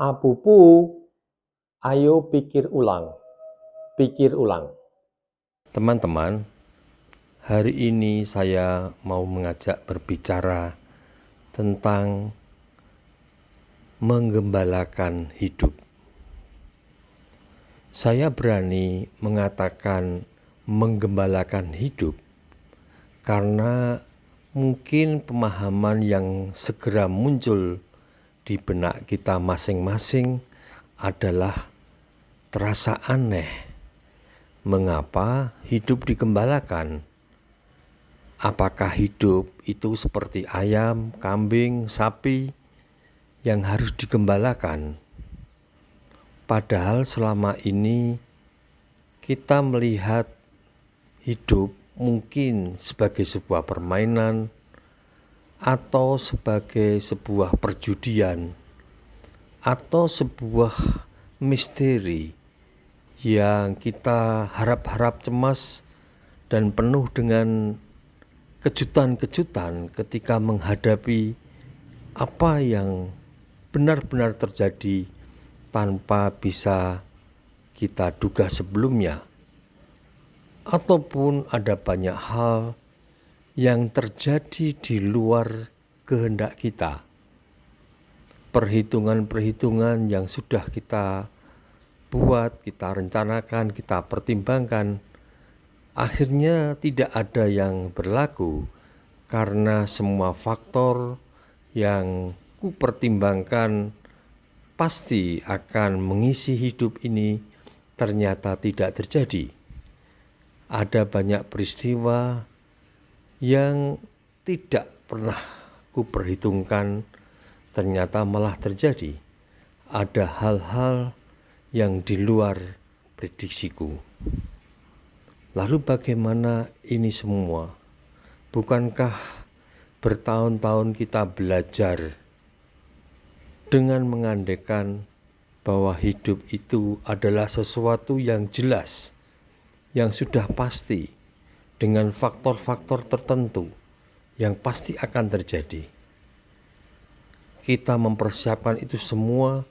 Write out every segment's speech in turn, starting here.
Apupu, ayo pikir ulang. Pikir ulang. Teman-teman, hari ini saya mau mengajak berbicara tentang menggembalakan hidup. Saya berani mengatakan menggembalakan hidup karena mungkin pemahaman yang segera muncul di benak kita masing-masing adalah terasa aneh. Mengapa hidup digembalakan? Apakah hidup itu seperti ayam, kambing, sapi yang harus digembalakan? Padahal selama ini kita melihat hidup mungkin sebagai sebuah permainan atau sebagai sebuah perjudian atau sebuah misteri yang kita harap-harap cemas dan penuh dengan kejutan-kejutan ketika menghadapi apa yang benar-benar terjadi tanpa bisa kita duga sebelumnya. Ataupun ada banyak hal yang terjadi di luar kehendak kita. Perhitungan-perhitungan yang sudah kita buat, kita rencanakan, kita pertimbangkan, akhirnya tidak ada yang berlaku karena semua faktor yang kupertimbangkan pasti akan mengisi hidup ini ternyata tidak terjadi. Ada banyak peristiwa yang tidak pernah kuperhitungkan ternyata malah terjadi. Ada hal-hal yang di luar prediksiku. Lalu bagaimana ini semua? Bukankah bertahun-tahun kita belajar dengan mengandaikan bahwa hidup itu adalah sesuatu yang jelas, yang sudah pasti, dengan faktor-faktor tertentu yang pasti akan terjadi. Kita mempersiapkan itu semua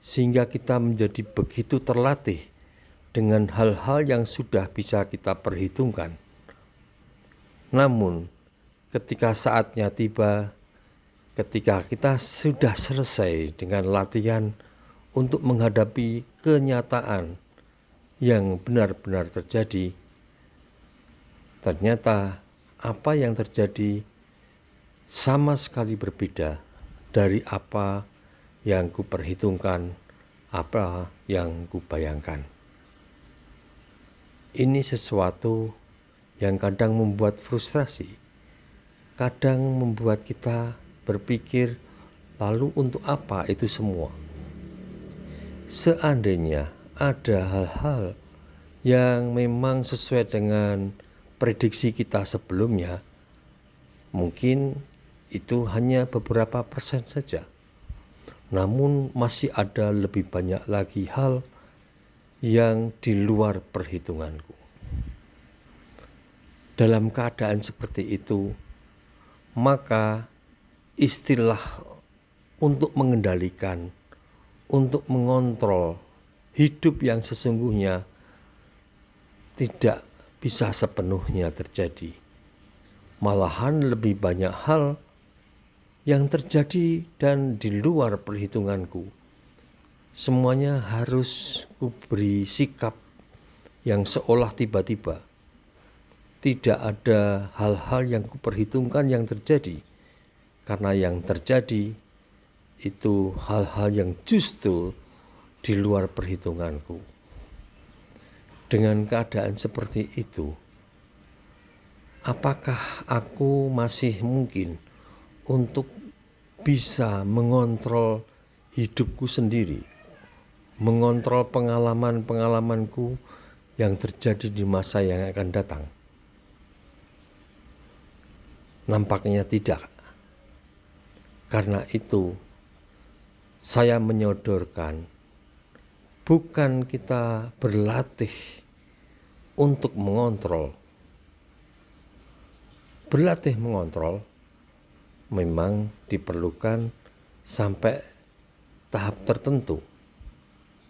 sehingga kita menjadi begitu terlatih dengan hal-hal yang sudah bisa kita perhitungkan. Namun, ketika saatnya tiba, ketika kita sudah selesai dengan latihan untuk menghadapi kenyataan yang benar-benar terjadi, ternyata apa yang terjadi sama sekali berbeda dari apa yang kuperhitungkan, apa yang kubayangkan. Ini sesuatu yang kadang membuat frustrasi, kadang membuat kita berpikir, lalu untuk apa itu semua? Seandainya ada hal-hal yang memang sesuai dengan prediksi kita sebelumnya, mungkin itu hanya beberapa persen saja. Namun masih ada lebih banyak lagi hal yang di luar perhitunganku. Dalam keadaan seperti itu, maka istilah untuk mengendalikan, untuk mengontrol hidup yang sesungguhnya tidak bisa sepenuhnya terjadi. Malahan lebih banyak hal yang terjadi dan di luar perhitunganku. Semuanya harus kuberi sikap yang seolah tiba-tiba. Tidak ada hal-hal yang kuperhitungkan yang terjadi. Karena yang terjadi itu hal-hal yang justru di luar perhitunganku. Dengan keadaan seperti itu, apakah aku masih mungkin untuk bisa mengontrol hidupku sendiri, mengontrol pengalaman-pengalamanku yang terjadi di masa yang akan datang? Nampaknya tidak. Karena itu, saya menyodorkan bukan kita berlatih untuk mengontrol. Berlatih mengontrol memang diperlukan sampai tahap tertentu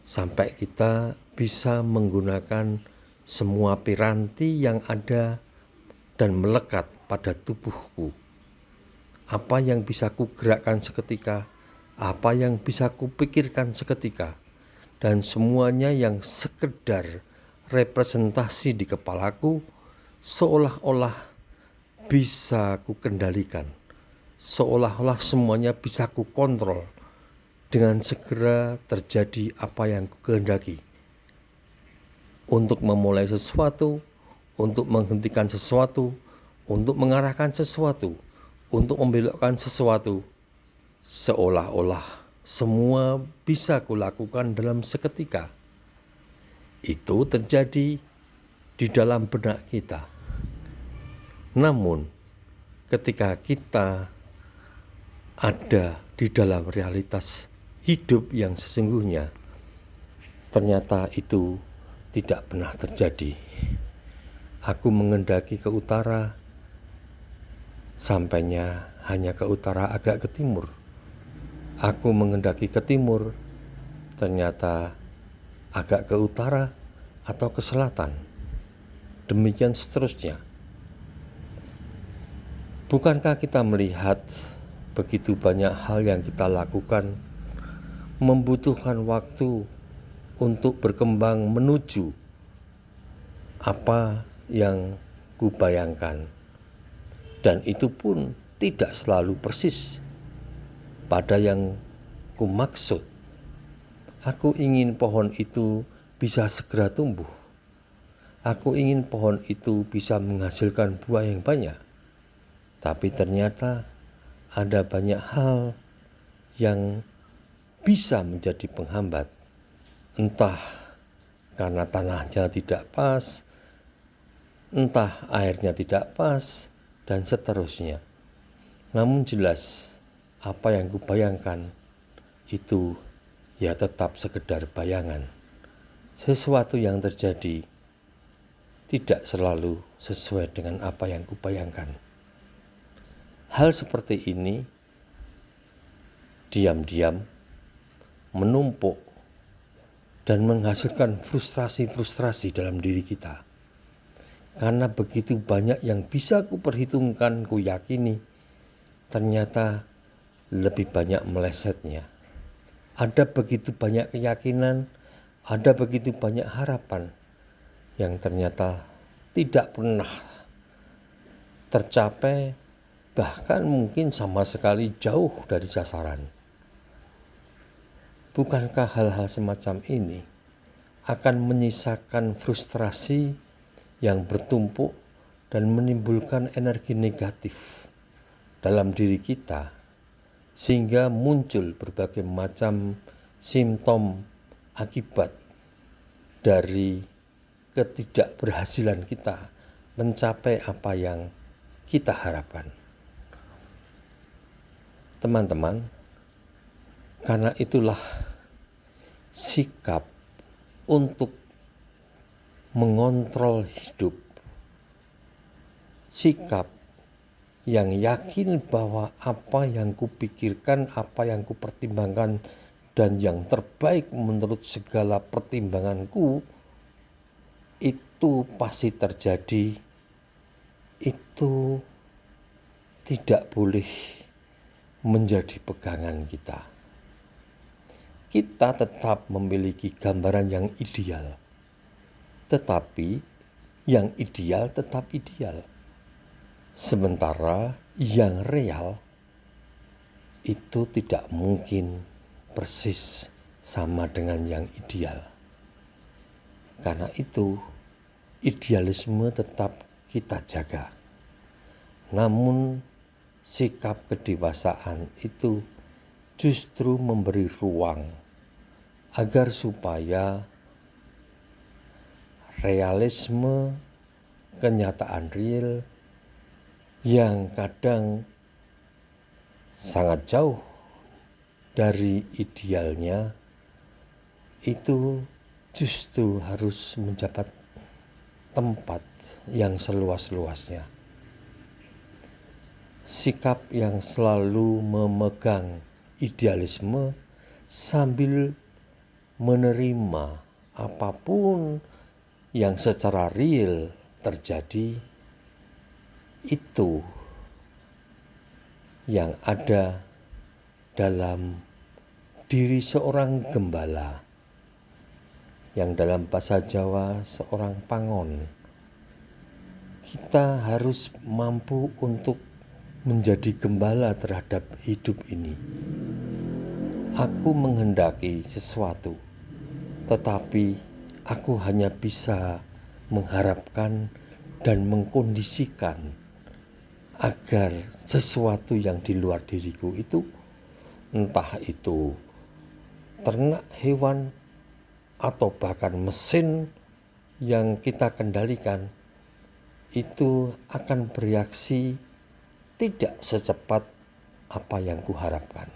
sampai kita bisa menggunakan semua piranti yang ada dan melekat pada tubuhku. Apa yang bisa kugerakkan seketika, apa yang bisa kupikirkan seketika, dan semuanya yang sekedar representasi di kepalaku seolah-olah bisa kukendalikan, seolah-olah semuanya bisa kukontrol. Dengan segera terjadi apa yang kukehendaki. Untuk memulai sesuatu, untuk menghentikan sesuatu, untuk mengarahkan sesuatu, untuk membelokkan sesuatu, seolah-olah semua bisa kulakukan dalam seketika. Itu terjadi di dalam benak kita. Namun, ketika kita ada di dalam realitas hidup yang sesungguhnya, ternyata itu tidak pernah terjadi. Aku mengendaki ke utara, sampainya hanya ke utara agak ke timur. Aku mengendaki ke timur, ternyata agak ke utara atau ke selatan. Demikian seterusnya. Bukankah kita melihat begitu banyak hal yang kita lakukan membutuhkan waktu untuk berkembang menuju apa yang kubayangkan, dan itu pun tidak selalu persis pada yang kumaksud. Aku ingin pohon itu bisa segera tumbuh. Aku ingin pohon itu bisa menghasilkan buah yang banyak. Tapi ternyata ada banyak hal yang bisa menjadi penghambat, entah karena tanahnya tidak pas, entah airnya tidak pas, dan seterusnya. Namun jelas apa yang kubayangkan itu ya tetap sekedar bayangan. Sesuatu yang terjadi tidak selalu sesuai dengan apa yang kubayangkan. Hal seperti ini diam-diam menumpuk dan menghasilkan frustrasi-frustrasi dalam diri kita. Karena begitu banyak yang bisa kuperhitungkan, kuyakini, ternyata lebih banyak melesetnya. Ada begitu banyak keyakinan, ada begitu banyak harapan yang ternyata tidak pernah tercapai, bahkan mungkin sama sekali jauh dari sasaran. Bukankah hal-hal semacam ini akan menyisakan frustrasi yang bertumpuk dan menimbulkan energi negatif dalam diri kita, sehingga muncul berbagai macam simptom akibat dari ketidakberhasilan kita mencapai apa yang kita harapkan. Teman-teman, karena itulah sikap untuk mengontrol hidup, sikap yang yakin bahwa apa yang kupikirkan, apa yang kupertimbangkan, dan yang terbaik menurut segala pertimbanganku itu pasti terjadi, itu tidak boleh menjadi pegangan kita. Kita tetap memiliki gambaran yang ideal, tetapi yang ideal tetap ideal. Sementara yang real itu tidak mungkin persis sama dengan yang ideal. Karena itu idealisme tetap kita jaga. Namun sikap kedewasaan itu justru memberi ruang agar supaya realisme, kenyataan real yang kadang sangat jauh dari idealnya itu justru harus mendapat tempat yang seluas-luasnya. Sikap yang selalu memegang idealisme sambil menerima apapun yang secara real terjadi. Itu yang ada dalam diri seorang gembala, yang dalam bahasa Jawa seorang pangon. Kita harus mampu untuk menjadi gembala terhadap hidup ini. Aku menghendaki sesuatu, tetapi aku hanya bisa mengharapkan dan mengkondisikan agar sesuatu yang di luar diriku itu, entah itu ternak, hewan, atau bahkan mesin yang kita kendalikan, itu akan bereaksi tidak secepat apa yang kuharapkan.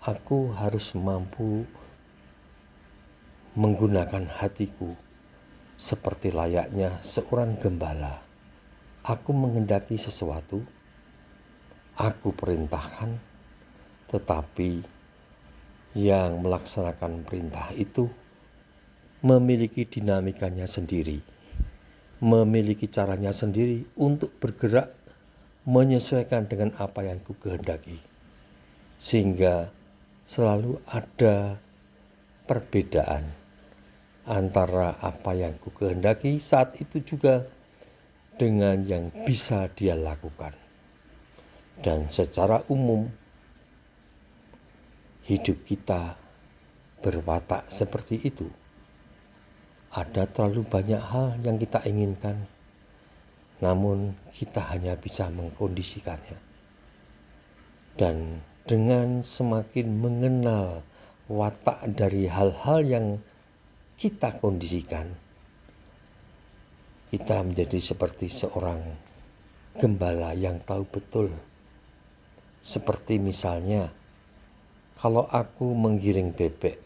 Aku harus mampu menggunakan hatiku seperti layaknya seorang gembala. Aku menghendaki sesuatu, aku perintahkan, tetapi yang melaksanakan perintah itu memiliki dinamikanya sendiri, memiliki caranya sendiri untuk bergerak menyesuaikan dengan apa yang ku kehendaki. Sehingga selalu ada perbedaan antara apa yang ku kehendaki saat itu juga dengan yang bisa dia lakukan. Dan secara umum hidup kita berwatak seperti itu. Ada terlalu banyak hal yang kita inginkan, namun kita hanya bisa mengkondisikannya. Dan dengan semakin mengenal watak dari hal-hal yang kita kondisikan, kita menjadi seperti seorang gembala yang tahu betul. Seperti misalnya, kalau aku menggiring bebek,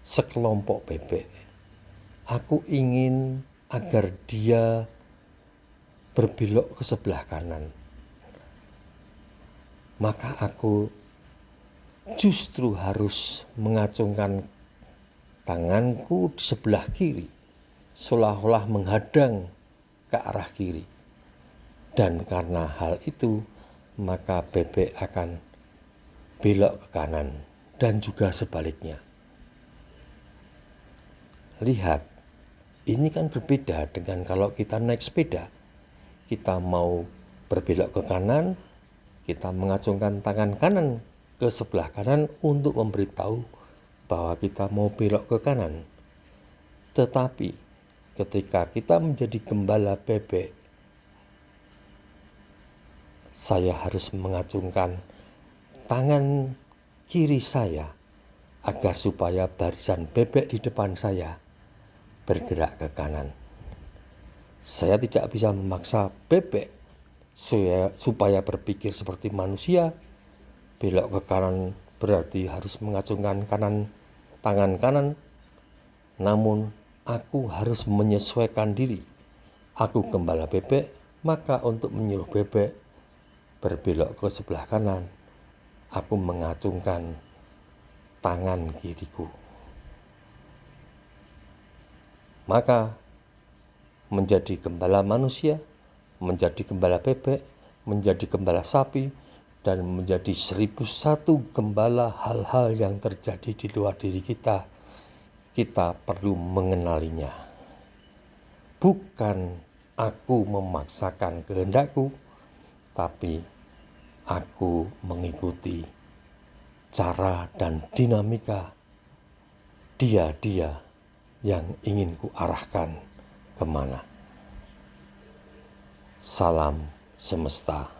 sekelompok bebek, aku ingin agar dia berbelok ke sebelah kanan. Maka aku justru harus mengacungkan tanganku di sebelah kiri, seolah-olah menghadang ke arah kiri. Dan karena hal itu, maka bebek akan belok ke kanan dan juga sebaliknya. Lihat, ini kan berbeda dengan kalau kita naik sepeda. Kita mau berbelok ke kanan, kita mengacungkan tangan kanan ke sebelah kanan untuk memberitahu bahwa kita mau belok ke kanan. Tetapi ketika kita menjadi gembala bebek, saya harus mengacungkan tangan kiri saya agar supaya barisan bebek di depan saya bergerak ke kanan. Saya tidak bisa memaksa bebek supaya berpikir seperti manusia. Belok ke kanan berarti harus mengacungkan tangan kanan. Namun aku harus menyesuaikan diri. Aku gembala bebek, maka untuk menyuruh bebek berbelok ke sebelah kanan, aku mengacungkan tangan kiriku. Maka menjadi gembala manusia, menjadi gembala bebek, menjadi gembala sapi, dan menjadi 1001 gembala hal-hal yang terjadi di luar diri kita, kita perlu mengenalinya. Bukan aku memaksakan kehendakku, tapi aku mengikuti cara dan dinamika dia yang ingin ku arahkan kemana. Salam semesta.